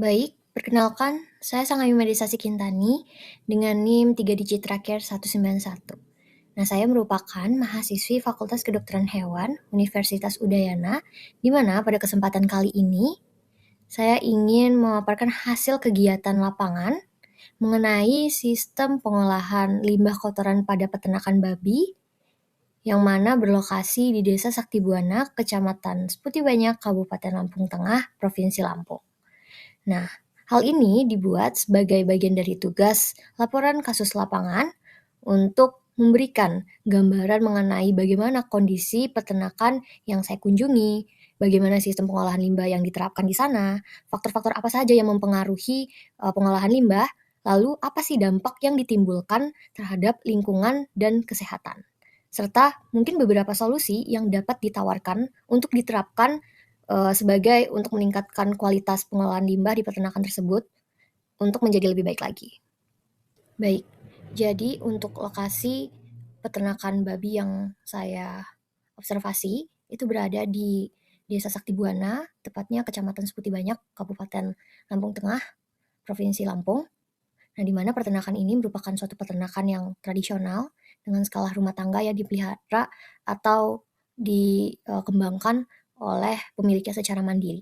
Baik, perkenalkan, saya Sangayumi Desasi Kintani dengan NIM 3 digit terakhir 191. Nah, saya merupakan mahasiswi Fakultas Kedokteran Hewan Universitas Udayana, di mana pada kesempatan kali ini saya ingin memaparkan hasil kegiatan lapangan mengenai sistem pengolahan limbah kotoran pada peternakan babi yang mana berlokasi di Desa Sakti Buana, Kecamatan Seputi Banyak, Kabupaten Lampung Tengah, Provinsi Lampung. Nah, hal ini dibuat sebagai bagian dari tugas laporan kasus lapangan untuk memberikan gambaran mengenai bagaimana kondisi peternakan yang saya kunjungi, bagaimana sistem pengolahan limbah yang diterapkan di sana, faktor-faktor apa saja yang mempengaruhi pengolahan limbah, lalu apa sih dampak yang ditimbulkan terhadap lingkungan dan kesehatan. Serta mungkin beberapa solusi yang dapat ditawarkan untuk diterapkan sebagai untuk meningkatkan kualitas pengolahan limbah di peternakan tersebut untuk menjadi lebih baik lagi. Baik, jadi untuk lokasi peternakan babi yang saya observasi itu berada di Desa Sakti Buana, tepatnya Kecamatan Seputi Banyak, Kabupaten Lampung Tengah, Provinsi Lampung. Nah, di mana peternakan ini merupakan suatu peternakan yang tradisional dengan skala rumah tangga yang dipelihara atau dikembangkan oleh pemiliknya secara mandiri.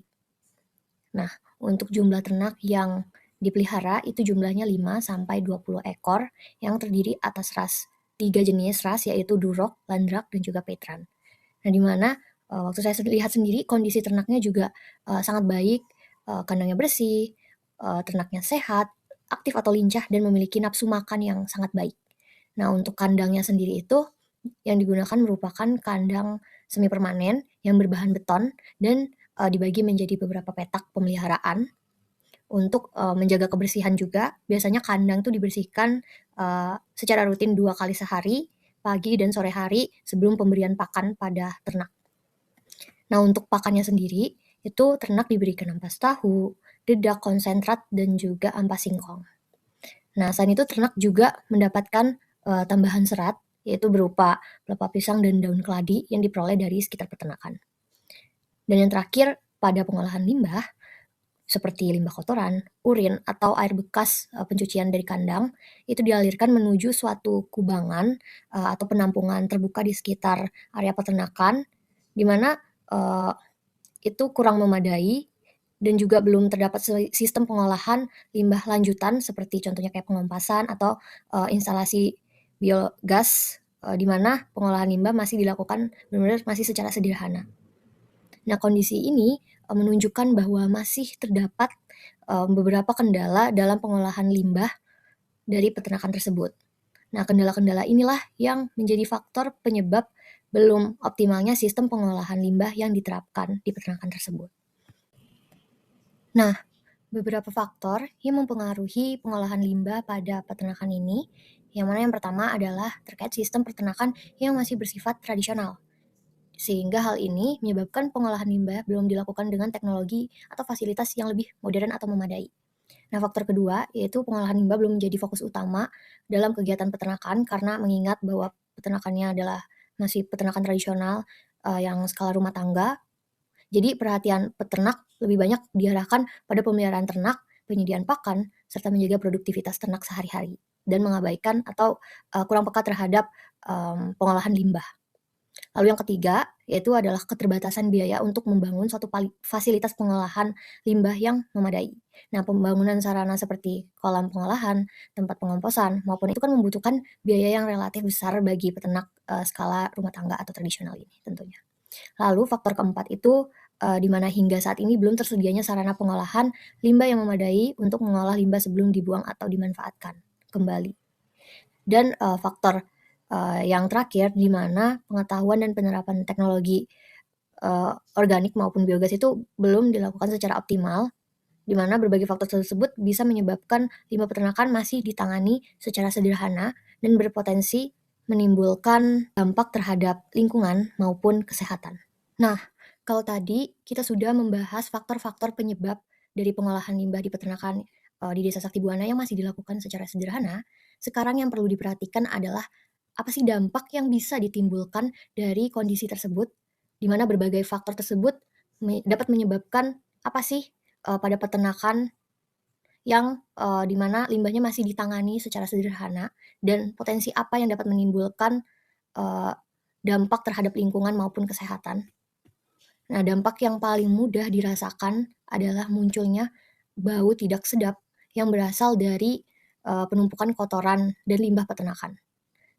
Nah, untuk jumlah ternak yang dipelihara itu jumlahnya 5 sampai 20 ekor yang terdiri atas ras 3 jenis ras yaitu Durok, Landrak, dan juga Petran. Nah, di mana waktu saya lihat sendiri kondisi ternaknya juga sangat baik, kandangnya bersih, ternaknya sehat, aktif atau lincah, dan memiliki nafsu makan yang sangat baik. Nah, untuk kandangnya sendiri itu yang digunakan merupakan kandang semi permanen yang berbahan beton dan dibagi menjadi beberapa petak pemeliharaan untuk menjaga kebersihan juga. Biasanya kandang tuh dibersihkan secara rutin 2 kali sehari, pagi dan sore hari sebelum pemberian pakan pada ternak. Nah, untuk pakannya sendiri itu ternak diberikan ampas tahu, dedak, konsentrat, dan juga ampas singkong. Nah, selain itu ternak juga mendapatkan tambahan serat yaitu berupa pelepah pisang dan daun keladi yang diperoleh dari sekitar peternakan. Dan yang terakhir, pada pengolahan limbah seperti limbah kotoran, urin, atau air bekas pencucian dari kandang itu dialirkan menuju suatu kubangan atau penampungan terbuka di sekitar area peternakan di mana itu kurang memadai dan juga belum terdapat sistem pengolahan limbah lanjutan seperti contohnya kayak pengempasan atau instalasi biogas di mana pengolahan limbah masih dilakukan benar-benar masih secara sederhana. Nah, kondisi ini menunjukkan bahwa masih terdapat beberapa kendala dalam pengolahan limbah dari peternakan tersebut. Nah, kendala-kendala inilah yang menjadi faktor penyebab belum optimalnya sistem pengolahan limbah yang diterapkan di peternakan tersebut. Nah, beberapa faktor yang mempengaruhi pengolahan limbah pada peternakan ini, yang mana yang pertama adalah terkait sistem peternakan yang masih bersifat tradisional. Sehingga hal ini menyebabkan pengolahan limbah belum dilakukan dengan teknologi atau fasilitas yang lebih modern atau memadai. Nah, faktor kedua yaitu pengolahan limbah belum menjadi fokus utama dalam kegiatan peternakan karena mengingat bahwa peternakannya adalah masih peternakan tradisional yang skala rumah tangga. Jadi perhatian peternak lebih banyak diarahkan pada pemeliharaan ternak, penyediaan pakan, serta menjaga produktivitas ternak sehari-hari dan mengabaikan atau kurang peka terhadap pengolahan limbah. Lalu yang ketiga, yaitu adalah keterbatasan biaya untuk membangun suatu fasilitas pengolahan limbah yang memadai. Nah, pembangunan sarana seperti kolam pengolahan, tempat pengomposan, maupun itu kan membutuhkan biaya yang relatif besar bagi peternak skala rumah tangga atau tradisional ini tentunya. Lalu faktor keempat itu di mana hingga saat ini belum tersedianya sarana pengolahan limbah yang memadai untuk mengolah limbah sebelum dibuang atau dimanfaatkan kembali. Dan faktor yang terakhir di mana pengetahuan dan penerapan teknologi organik maupun biogas itu belum dilakukan secara optimal, di mana berbagai faktor tersebut bisa menyebabkan limbah peternakan masih ditangani secara sederhana dan berpotensi menimbulkan dampak terhadap lingkungan maupun kesehatan. Nah, kalau tadi kita sudah membahas faktor-faktor penyebab dari pengolahan limbah di peternakan di Desa Sakti Buana yang masih dilakukan secara sederhana, sekarang yang perlu diperhatikan adalah apa sih dampak yang bisa ditimbulkan dari kondisi tersebut, di mana berbagai faktor tersebut dapat menyebabkan apa sih pada peternakan yang di mana limbahnya masih ditangani secara sederhana dan potensi apa yang dapat menimbulkan eee, dampak terhadap lingkungan maupun kesehatan. Nah, dampak yang paling mudah dirasakan adalah munculnya bau tidak sedap yang berasal dari penumpukan kotoran dan limbah peternakan.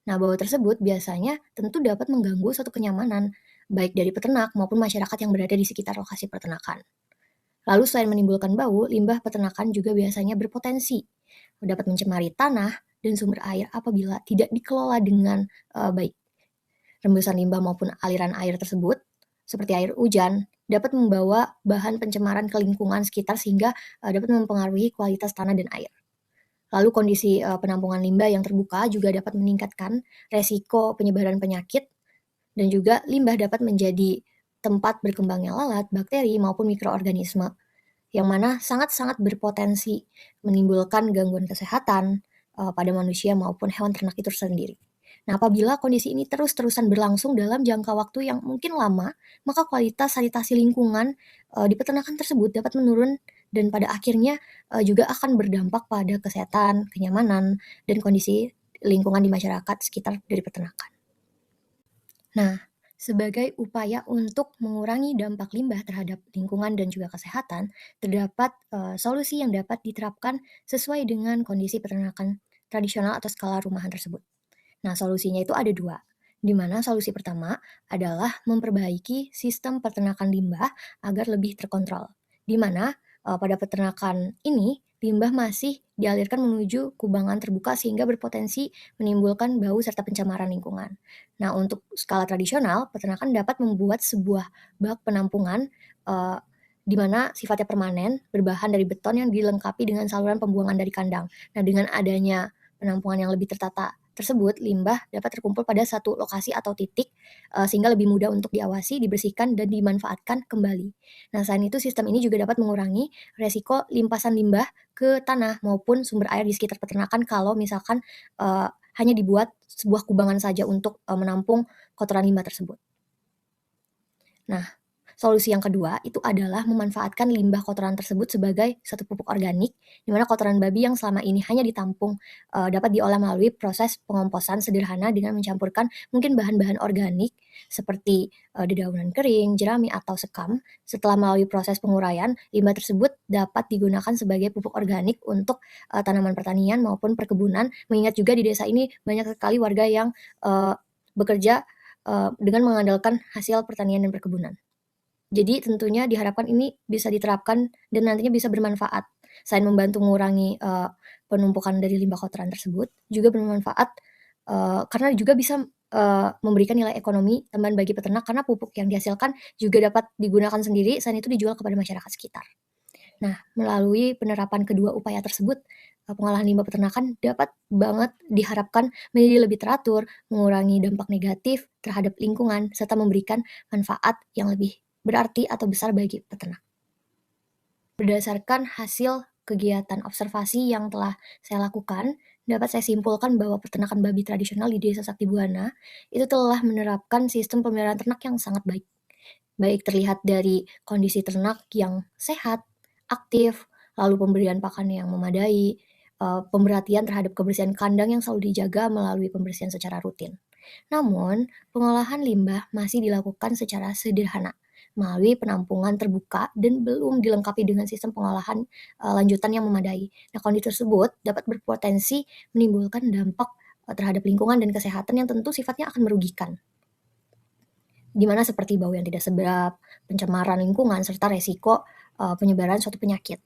Nah, bau tersebut biasanya tentu dapat mengganggu suatu kenyamanan, baik dari peternak maupun masyarakat yang berada di sekitar lokasi peternakan. Lalu selain menimbulkan bau, limbah peternakan juga biasanya berpotensi dapat mencemari tanah dan sumber air apabila tidak dikelola dengan baik. Rembusan limbah maupun aliran air tersebut, seperti air hujan, dapat membawa bahan pencemaran ke lingkungan sekitar sehingga dapat mempengaruhi kualitas tanah dan air. Lalu kondisi penampungan limbah yang terbuka juga dapat meningkatkan resiko penyebaran penyakit dan juga limbah dapat menjadi tempat berkembangnya lalat, bakteri maupun mikroorganisme yang mana sangat-sangat berpotensi menimbulkan gangguan kesehatan pada manusia maupun hewan ternak itu sendiri. Nah, apabila kondisi ini terus-terusan berlangsung dalam jangka waktu yang mungkin lama, maka kualitas sanitasi lingkungan di peternakan tersebut dapat menurun dan pada akhirnya juga akan berdampak pada kesehatan, kenyamanan, dan kondisi lingkungan di masyarakat sekitar dari peternakan. Nah, sebagai upaya untuk mengurangi dampak limbah terhadap lingkungan dan juga kesehatan, terdapat solusi yang dapat diterapkan sesuai dengan kondisi peternakan tradisional atau skala rumahan tersebut. Nah, solusinya itu ada dua, di mana solusi pertama adalah memperbaiki sistem peternakan limbah agar lebih terkontrol, di mana pada peternakan ini limbah masih dialirkan menuju kubangan terbuka sehingga berpotensi menimbulkan bau serta pencemaran lingkungan. Nah, untuk skala tradisional, peternakan dapat membuat sebuah bak penampungan eh, di mana sifatnya permanen, berbahan dari beton yang dilengkapi dengan saluran pembuangan dari kandang. Nah, dengan adanya penampungan yang lebih tertata tersebut, limbah dapat terkumpul pada satu lokasi atau titik sehingga lebih mudah untuk diawasi, dibersihkan, dan dimanfaatkan kembali. Nah, selain itu sistem ini juga dapat mengurangi resiko limpasan limbah ke tanah maupun sumber air di sekitar peternakan kalau misalkan eee, hanya dibuat sebuah kubangan saja untuk menampung kotoran limbah tersebut. Nah, solusi yang kedua itu adalah memanfaatkan limbah kotoran tersebut sebagai suatu pupuk organik, di mana kotoran babi yang selama ini hanya ditampung dapat diolah melalui proses pengomposan sederhana dengan mencampurkan mungkin bahan-bahan organik seperti dedaunan kering, jerami, atau sekam. Setelah melalui proses penguraian, limbah tersebut dapat digunakan sebagai pupuk organik untuk tanaman pertanian maupun perkebunan. Mengingat juga di desa ini banyak sekali warga yang bekerja dengan mengandalkan hasil pertanian dan perkebunan. Jadi tentunya diharapkan ini bisa diterapkan dan nantinya bisa bermanfaat. Selain membantu mengurangi penumpukan dari limbah kotoran tersebut, juga bermanfaat karena juga bisa memberikan nilai ekonomi tambahan bagi peternak karena pupuk yang dihasilkan juga dapat digunakan sendiri, selain itu dijual kepada masyarakat sekitar. Nah, melalui penerapan kedua upaya tersebut, pengolahan limbah peternakan dapat banget diharapkan menjadi lebih teratur, mengurangi dampak negatif terhadap lingkungan, serta memberikan manfaat yang lebih berarti atau besar bagi peternak. Berdasarkan hasil kegiatan observasi yang telah saya lakukan, dapat saya simpulkan bahwa peternakan babi tradisional di Desa Sakti Buana itu telah menerapkan sistem pemeliharaan ternak yang sangat baik. Baik terlihat dari kondisi ternak yang sehat, aktif, lalu pemberian pakan yang memadai, pemberhatian terhadap kebersihan kandang yang selalu dijaga melalui pembersihan secara rutin. Namun, pengolahan limbah masih dilakukan secara sederhana melalui penampungan terbuka dan belum dilengkapi dengan sistem pengolahan lanjutan yang memadai. Nah, kondisi tersebut dapat berpotensi menimbulkan dampak terhadap lingkungan dan kesehatan yang tentu sifatnya akan merugikan, di mana seperti bau yang tidak sedap, pencemaran lingkungan, serta resiko penyebaran suatu penyakit.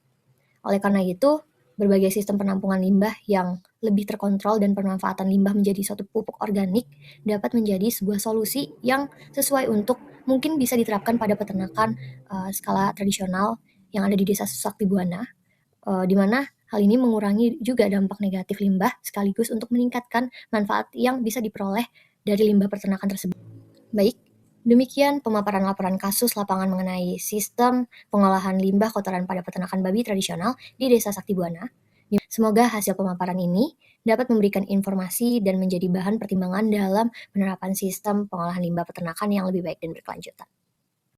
Oleh karena itu, berbagai sistem penampungan limbah yang lebih terkontrol dan pemanfaatan limbah menjadi suatu pupuk organik dapat menjadi sebuah solusi yang sesuai untuk mungkin bisa diterapkan pada peternakan skala tradisional yang ada di Desa Sakti Buana, di mana hal ini mengurangi juga dampak negatif limbah sekaligus untuk meningkatkan manfaat yang bisa diperoleh dari limbah peternakan tersebut. Baik, demikian pemaparan laporan kasus lapangan mengenai sistem pengolahan limbah kotoran pada peternakan babi tradisional di Desa Sakti Buana. Semoga hasil pemaparan ini dapat memberikan informasi dan menjadi bahan pertimbangan dalam penerapan sistem pengolahan limbah peternakan yang lebih baik dan berkelanjutan.